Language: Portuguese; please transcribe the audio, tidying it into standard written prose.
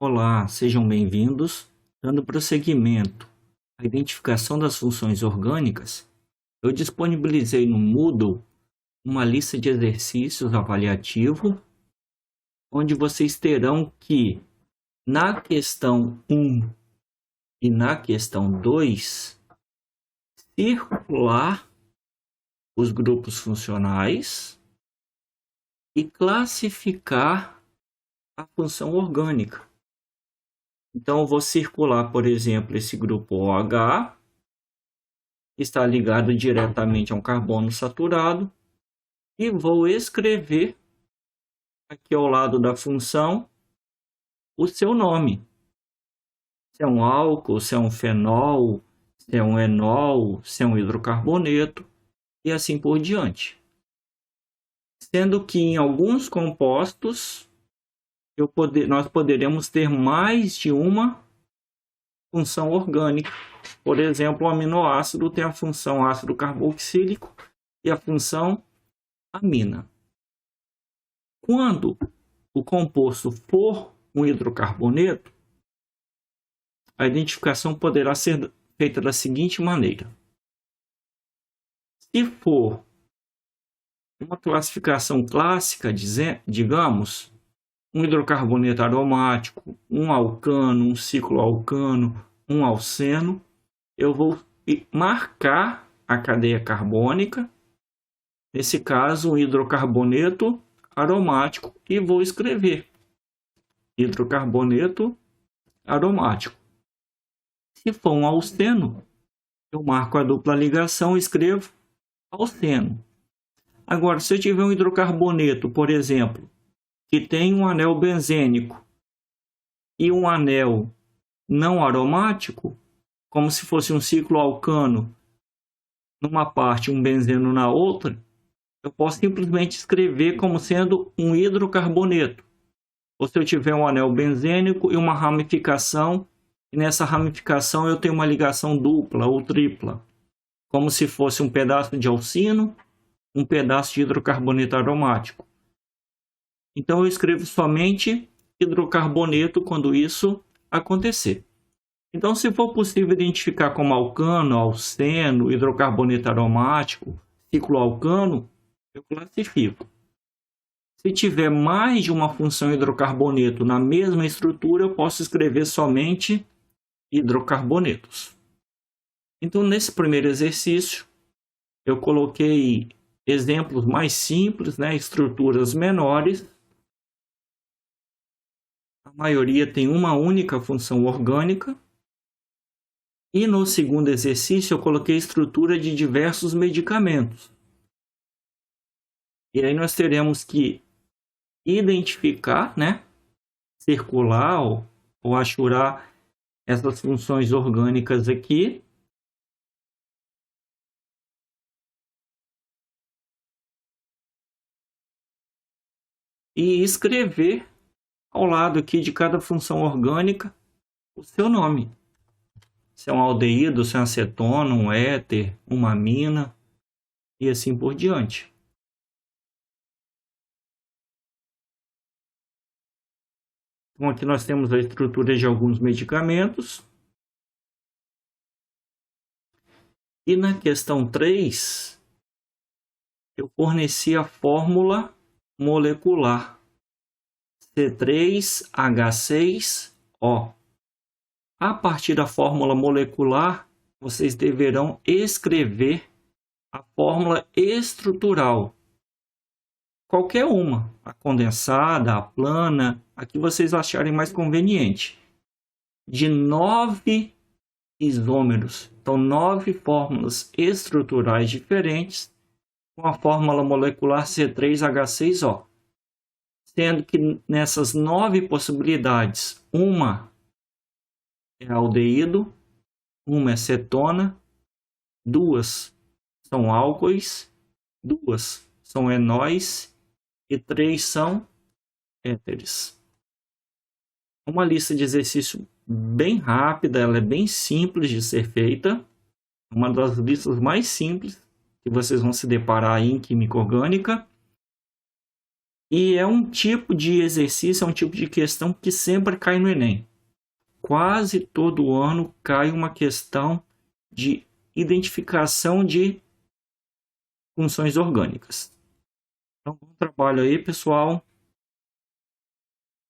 Olá, sejam bem-vindos. Dando prosseguimento à identificação das funções orgânicas, eu disponibilizei no Moodle uma lista de exercícios avaliativo, onde vocês terão que, na questão 1 e na questão 2, circular os grupos funcionais e classificar a função orgânica. Então, eu vou circular, por exemplo, esse grupo OH, que está ligado diretamente a um carbono saturado, e vou escrever aqui ao lado da função o seu nome. Se é um álcool, se é um fenol, se é um enol, se é um hidrocarboneto, e assim por diante. Sendo que em alguns compostos nós poderemos ter mais de uma função orgânica. Por exemplo, o aminoácido tem a função ácido carboxílico e a função amina. Quando o composto for um hidrocarboneto, a identificação poderá ser feita da seguinte maneira. Se for uma classificação clássica, digamos, um hidrocarboneto aromático, um alcano, um cicloalcano, um alceno, eu vou marcar a cadeia carbônica, nesse caso um hidrocarboneto aromático, e vou escrever hidrocarboneto aromático. Se for um alceno, eu marco a dupla ligação e escrevo alceno. Agora, se eu tiver um hidrocarboneto, por exemplo, que tem um anel benzênico e um anel não aromático, como se fosse um cicloalcano numa parte, um benzeno na outra, eu posso simplesmente escrever como sendo um hidrocarboneto. Ou se eu tiver um anel benzênico e uma ramificação, e nessa ramificação eu tenho uma ligação dupla ou tripla, como se fosse um pedaço de alcino, um pedaço de hidrocarboneto aromático. Então eu escrevo somente hidrocarboneto quando isso acontecer. Então, se for possível identificar como alcano, alceno, hidrocarboneto aromático, cicloalcano, eu classifico. Se tiver mais de uma função hidrocarboneto na mesma estrutura, eu posso escrever somente hidrocarbonetos. Então, nesse primeiro exercício, eu coloquei exemplos mais simples, estruturas menores. A maioria tem uma única função orgânica. E no segundo exercício, eu coloquei estrutura de diversos medicamentos. E aí nós teremos que identificar, circular ou achurar essas funções orgânicas aqui. E escrever ao lado aqui de cada função orgânica o seu nome. Se é um aldeído, se é uma acetona, um éter, uma amina e assim por diante. Então aqui nós temos a estrutura de alguns medicamentos. E na questão 3, eu forneci a fórmula molecular C3H6O. A partir da fórmula molecular, vocês deverão escrever a fórmula estrutural. Qualquer uma, a condensada, a plana, a que vocês acharem mais conveniente. De 9 isômeros, então 9 fórmulas estruturais diferentes com a fórmula molecular C3H6O. Sendo que nessas 9 possibilidades, uma é aldeído, uma é cetona, 2 são álcoois, 2 são enóis e 3 são éteres. Uma lista de exercício bem rápida, ela é bem simples de ser feita, uma das listas mais simples que vocês vão se deparar aí em química orgânica. E é um tipo de exercício, é um tipo de questão que sempre cai no Enem. Quase todo ano cai uma questão de identificação de funções orgânicas. Então, bom trabalho aí, pessoal.